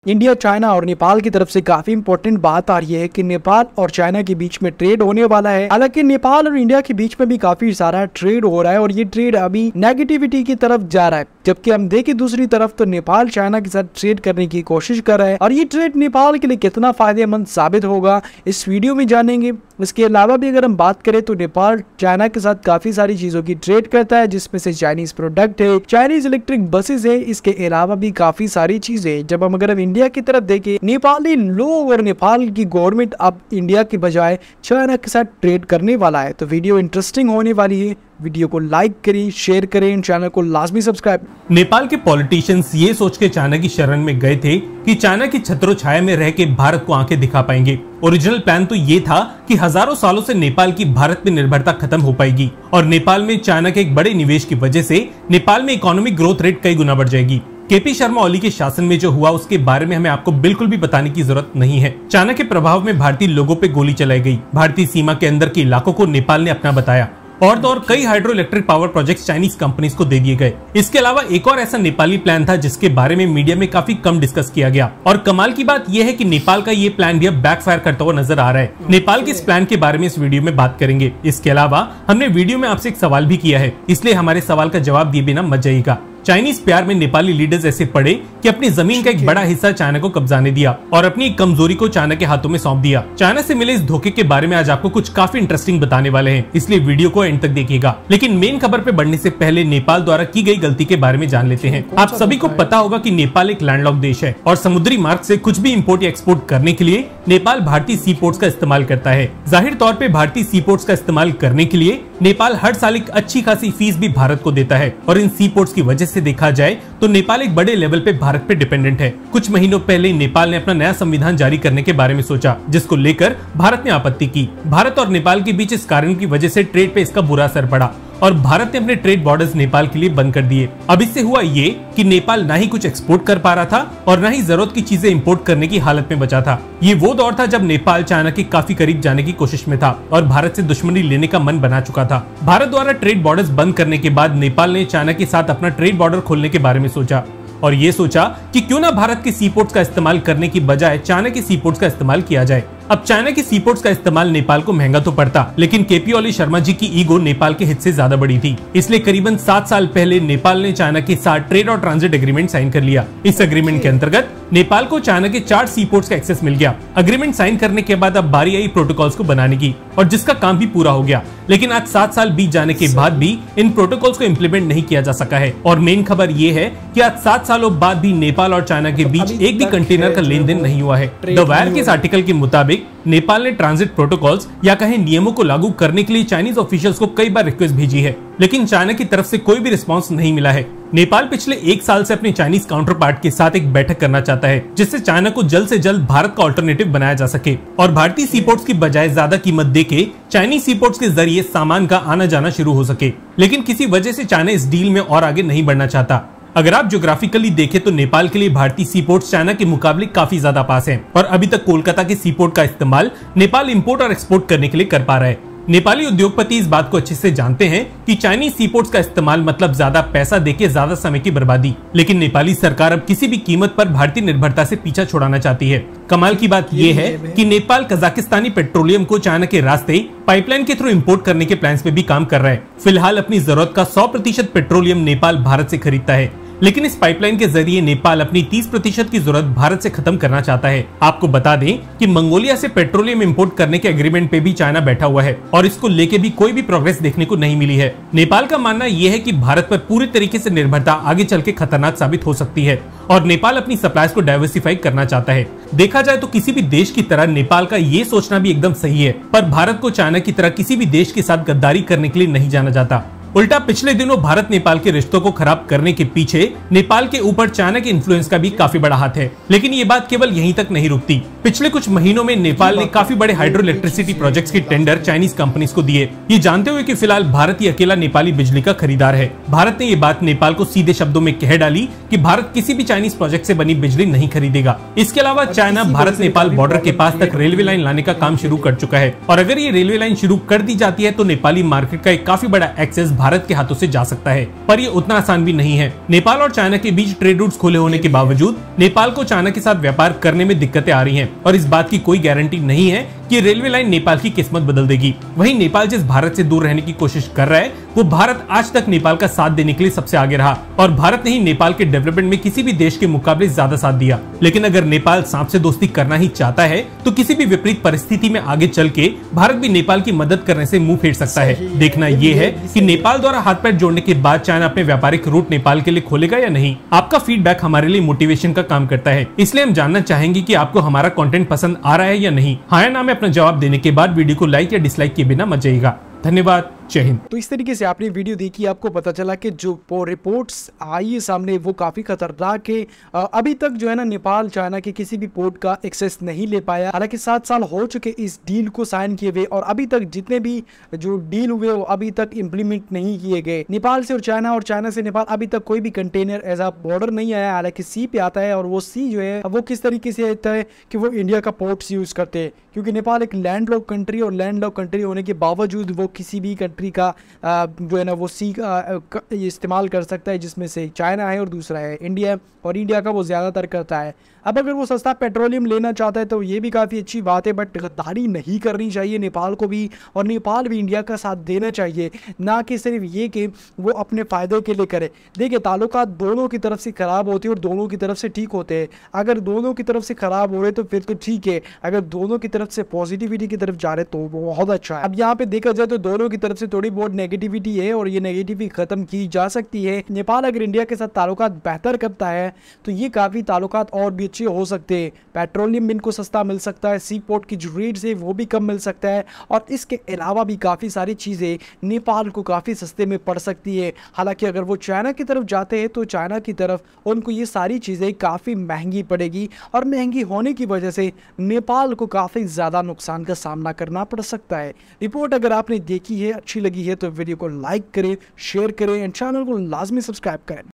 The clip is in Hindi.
इंडिया, चाइना और नेपाल की तरफ से काफी इंपॉर्टेंट बात आ रही है कि नेपाल और चाइना के बीच में ट्रेड होने वाला है। हालांकि नेपाल और इंडिया के बीच में भी काफी सारा ट्रेड हो रहा है और ये ट्रेड अभी नेगेटिविटी की तरफ जा रहा है, जबकि हम देखें दूसरी तरफ तो नेपाल चाइना के साथ ट्रेड करने की कोशिश कर रहा है और ये ट्रेड नेपाल के लिए कितना फायदेमंद साबित होगा इस वीडियो में जानेंगे। इसके अलावा भी अगर हम बात करें तो नेपाल चाइना के साथ काफी सारी चीजों की ट्रेड करता है, जिसमें से चाइनीज प्रोडक्ट है, चाइनीज इलेक्ट्रिक बसेस है, इसके अलावा भी काफी सारी चीजें। जब हम अगर इंडिया की तरफ देखें, नेपाली लोग और नेपाल की गवर्नमेंट अब इंडिया के बजाय चाइना के साथ ट्रेड करने वाला है। तो वीडियो इंटरेस्टिंग होने वाली है, वीडियो को लाइक करें, शेयर करें, चैनल को लाजमी सब्सक्राइब। नेपाल के पॉलिटिशियंस ये सोच के चाइना की शरण में गए थे कि चाइना की छत्रो छाया में रह के भारत को आंखें दिखा पाएंगे। ओरिजिनल प्लान तो ये था कि हजारों सालों से नेपाल की भारत पे निर्भरता खत्म हो पाएगी और नेपाल में चाइना के एक बड़े निवेश की वजह से नेपाल में इकोनॉमिक ग्रोथ रेट कई गुना बढ़ जाएगी। केपी शर्मा ओली के शासन में जो हुआ उसके बारे में हमें आपको बिल्कुल भी बताने की जरूरत नहीं है। चाइना के प्रभाव में भारतीय लोगों पे गोली चलाई गई। भारतीय सीमा के अंदर के इलाकों को नेपाल ने अपना बताया और तो और कई hydro electric power projects Chinese companies को दे दिए गए। इसके अलावा एक और ऐसा नेपाली प्लान था जिसके बारे में मीडिया में काफी कम डिस्कस किया गया और कमाल की बात यह है कि नेपाल का ये प्लान भी अब बैकफायर करता हुआ नजर आ रहा है। नेपाल के इस प्लान के बारे में इस वीडियो में बात करेंगे। इसके अलावा हमने वीडियो में आपसे एक सवाल भी किया है, इसलिए हमारे सवाल का जवाब दिए बिना मत जाइएगा। चाइनीज प्यार में नेपाली लीडर्स ऐसे पड़े कि अपनी जमीन का एक बड़ा हिस्सा चाइना को कब्जाने दिया और अपनी कमजोरी को चाइना के हाथों में सौंप दिया। चाइना से मिले इस धोखे के बारे में आज आपको कुछ काफी इंटरेस्टिंग बताने वाले हैं, इसलिए वीडियो को एंड तक देखिएगा। लेकिन मेन खबर पे बढ़ने से पहले नेपाल द्वारा की गई गलती के बारे में जान लेते हैं। आप सभी को पता होगा कि नेपाल एक लैंडलॉक देश है और समुद्री मार्ग से कुछ भी इम्पोर्ट या एक्सपोर्ट करने के लिए नेपाल भारतीय सी पोर्ट्स का इस्तेमाल करता है। जाहिर तौर पे भारतीय सी पोर्ट्स का इस्तेमाल करने के लिए नेपाल हर साल एक अच्छी खासी फीस भी भारत को देता है और इन सी पोर्ट्स की वजह से देखा जाए तो नेपाल एक बड़े लेवल पे भारत पे डिपेंडेंट है। कुछ महीनों पहले नेपाल ने अपना नया संविधान जारी करने के बारे में सोचा, जिसको लेकर भारत ने आपत्ति की। भारत और नेपाल के बीच इस कारण की वजह से ट्रेड पे इसका बुरा असर पड़ा और भारत ने अपने ट्रेड बॉर्डर्स नेपाल के लिए बंद कर दिए। अब इससे हुआ ये कि नेपाल ना ही कुछ एक्सपोर्ट कर पा रहा था और ना ही जरूरत की चीजें इंपोर्ट करने की हालत में बचा था। ये वो दौर था जब नेपाल चाइना के काफी करीब जाने की कोशिश में था और भारत से दुश्मनी लेने का मन बना चुका था। भारत द्वारा ट्रेड बॉर्डर्स बंद करने के बाद नेपाल ने चाइना के साथ अपना ट्रेड बॉर्डर खोलने के बारे में सोचा और ये सोचा कि क्यों ना भारत के सी पोर्ट्स का इस्तेमाल करने की बजाय चाइना के सी पोर्ट्स का इस्तेमाल किया जाए। अब चाइना के सी पोर्ट्स का इस्तेमाल नेपाल को महंगा तो पड़ता, लेकिन केपी ओली शर्मा जी की ईगो नेपाल के हित से ज्यादा बड़ी थी। इसलिए करीबन 7 साल पहले नेपाल ने चाइना के साथ ट्रेड और ट्रांजिट एग्रीमेंट साइन कर लिया। इस एग्रीमेंट के अंतर्गत नेपाल को चाइना के 4 सी पोर्ट्स का एक्सेस मिल गया। एग्रीमेंट साइन करने के बाद अब बारी आई प्रोटोकॉल्स को बनाने की और जिसका काम भी पूरा हो गया, लेकिन आज 7 साल बीत जाने के बाद भी इन प्रोटोकॉल्स को इम्प्लीमेंट नहीं किया जा सका है। और मेन खबर ये है कि आज 7 सालों बाद भी नेपाल और चाइना के बीच एक भी कंटेनर का लेन देन नहीं हुआ है। द वायर के इस आर्टिकल के मुताबिक नेपाल ने ट्रांजिट प्रोटोकॉल्स या कहें नियमों को लागू करने के लिए चाइनीज ऑफिशियल्स को कई बार रिक्वेस्ट भेजी है, लेकिन चाइना की तरफ से कोई भी रिस्पांस नहीं मिला है। नेपाल पिछले 1 साल से अपने चाइनीज काउंटर पार्ट के साथ एक बैठक करना चाहता है, जिससे चाइना को जल्द से जल्द भारत का अल्टरनेटिव बनाया जा सके और भारतीय सी पोर्ट्स की बजाय ज्यादा कीमत देके चाइनीज सी पोर्ट्स के जरिए सामान का आना जाना शुरू हो सके। लेकिन किसी वजह से चाइना इस डील में और आगे नहीं बढ़ना चाहता। अगर आप ज्योग्राफिकली देखें तो नेपाल के लिए भारतीय सी पोर्ट्स चाइना के मुकाबले काफी ज्यादा पास हैं और अभी तक कोलकाता के सी पोर्ट का इस्तेमाल नेपाल इंपोर्ट और एक्सपोर्ट करने के लिए कर पा रहा है। नेपाली उद्योगपति इस बात को अच्छे से जानते हैं कि चाइनीज सी पोर्ट्स का इस्तेमाल मतलब ज्यादा पैसा देके ज्यादा समय की बर्बादी, लेकिन नेपाली सरकार अब किसी भी कीमत पर भारतीय निर्भरता से पीछा छुड़ाना चाहती है। कमाल की बात यह है कि नेपाल कजाकिस्तानी पेट्रोलियम को चाइना के रास्ते पाइपलाइन के थ्रू इंपोर्ट करने के प्लान्स पे भी काम कर रहा है। फिलहाल अपनी जरूरत का 100% पेट्रोलियम नेपाल भारत से खरीदता है, लेकिन इस पाइपलाइन के जरिए नेपाल अपनी 30% की जरूरत भारत से खत्म करना चाहता है। आपको बता दें कि मंगोलिया से पेट्रोलियम इंपोर्ट करने के एग्रीमेंट पे भी चाइना बैठा हुआ है और इसको लेके भी कोई भी प्रोग्रेस देखने को नहीं मिली है। नेपाल का मानना यह है कि भारत पर पूरी तरीके से निर्भरता आगे चल के खतरनाक साबित हो सकती है और नेपाल अपनी सप्लाईज को डाइवर्सिफाई करना चाहता है। देखा जाए तो किसी भी देश की तरह नेपाल का ये सोचना भी एकदम सही है, पर भारत को चाइना की तरह किसी भी देश के साथ गद्दारी करने के लिए नहीं जाना जाता। उल्टा पिछले दिनों भारत नेपाल के रिश्तों को खराब करने के पीछे नेपाल के ऊपर चाइना के इन्फ्लुएंस का भी काफी बड़ा हाथ है। लेकिन ये बात केवल यहीं तक नहीं रुकती। पिछले कुछ महीनों में नेपाल ने काफी बड़े हाइड्रो इलेक्ट्रिसिटी प्रोजेक्ट्स की टेंडर चाइनीज कंपनीज को दिए, ये जानते हुए कि फिलहाल भारत ही अकेला नेपाली बिजली का खरीदार है। भारत ने ये बात नेपाल को सीधे शब्दों में कह डाली कि भारत किसी भी चाइनीज प्रोजेक्ट से बनी बिजली नहीं खरीदेगा। इसके अलावा चाइना भारत नेपाल बॉर्डर के पास तक रेलवे लाइन लाने का काम शुरू कर चुका है और अगर ये रेलवे लाइन शुरू कर दी जाती है तो नेपाली मार्केट का एक काफी बड़ा एक्सेस भारत के हाथों से जा सकता है। पर ये उतना आसान भी नहीं है। नेपाल और चाइना के बीच ट्रेड रूट्स खुले होने के बावजूद नेपाल को चाइना के साथ व्यापार करने में दिक्कतें आ रही हैं और इस बात की कोई गारंटी नहीं है कि रेलवे लाइन नेपाल की किस्मत बदल देगी। वहीं नेपाल जिस भारत से दूर रहने की कोशिश कर रहा है वो भारत आज तक नेपाल का साथ देने के लिए सबसे आगे रहा और भारत ने ही नेपाल के डेवलपमेंट में किसी भी देश के मुकाबले ज्यादा साथ दिया। लेकिन अगर नेपाल सांप से दोस्ती करना ही चाहता है तो किसी भी विपरीत परिस्थिति में आगे चल के भारत भी नेपाल की मदद करने से मुंह फेर सकता है। देखना ये है कि नेपाल द्वारा हाथ पैर जोड़ने के बाद चाइना अपने व्यापारिक रूट नेपाल के लिए खोलेगा या नहीं। आपका फीडबैक हमारे लिए मोटिवेशन का काम करता है, इसलिए हम जानना चाहेंगे कि आपको हमारा कंटेंट पसंद आ रहा है या नहीं। हाँ या ना में अपना जवाब देने के बाद वीडियो को लाइक या डिसलाइक किए बिना मत जाइएगा। धन्यवाद। जय हिंद। तो इस तरीके से आपने वीडियो देखी, आपको पता चला कि जो रिपोर्ट्स आई है सामने वो काफ़ी खतरनाक है। अभी तक जो है ना नेपाल चाइना के किसी भी पोर्ट का एक्सेस नहीं ले पाया। हालांकि 7 साल हो चुके इस डील को साइन किए हुए और अभी तक जितने भी जो डील हुए वो अभी तक इम्प्लीमेंट नहीं किए गए। नेपाल से और चाइना से नेपाल अभी तक कोई भी कंटेनर एज आ बॉर्डर नहीं आया। हालांकि सी पे आता है और वो सी जो है वो किस तरीके से आता है कि वो इंडिया का पोर्ट्स यूज करते हैं, क्योंकि नेपाल एक लैंड लॉक कंट्री और लैंड लॉक कंट्री होने के बावजूद वो किसी भी कंट्री का जो है ना वो सी का इस्तेमाल कर सकता है, जिसमें से चाइना है और दूसरा है इंडिया, और इंडिया का वो ज़्यादातर करता है। अब अगर वो सस्ता पेट्रोलियम लेना चाहता है तो ये भी काफ़ी अच्छी बात है, बट गद्दारी नहीं करनी चाहिए नेपाल को भी, और नेपाल भी इंडिया का साथ देना चाहिए, ना कि सिर्फ ये कि वो अपने फ़ायदे के लिए करे। देखिए ताल्लुकात दोनों की तरफ से ख़राब होते हैं और दोनों की तरफ से ठीक होते हैं। अगर दोनों की तरफ से ख़राब हो रहे तो फिर तो ठीक है, अगर दोनों की तरफ से पॉजिटिविटी की तरफ जा रहे तो वो बहुत अच्छा है। अब यहाँ पे देखा जाए तो दोनों की तरफ से थोड़ी बहुत नेगेटिविटी है और ये नेगेटिविटी ख़त्म की जा सकती है। नेपाल अगर इंडिया के साथ ताल्लुकात बेहतर करता है तो ये काफ़ी ताल्लुकात और भी अच्छे हो सकते हैं। पेट्रोलियम भी इनको सस्ता मिल सकता है, सी पोर्ट की जो रेट्स है वो भी कम मिल सकता है, और इसके अलावा भी काफ़ी सारी चीज़ें नेपाल को काफ़ी सस्ते में पड़ सकती है। हालांकि अगर वो चाइना की तरफ जाते हैं तो चाइना की तरफ उनको ये सारी चीज़ें काफ़ी महंगी पड़ेगी, और महंगी होने की वजह से नेपाल को काफ़ी ज़्यादा नुकसान का सामना करना पड़ सकता है। रिपोर्ट अगर आपने देखी है, अच्छी लगी है तो वीडियो को लाइक करें, शेयर करें एंड चैनल को लाजमी सब्सक्राइब करें।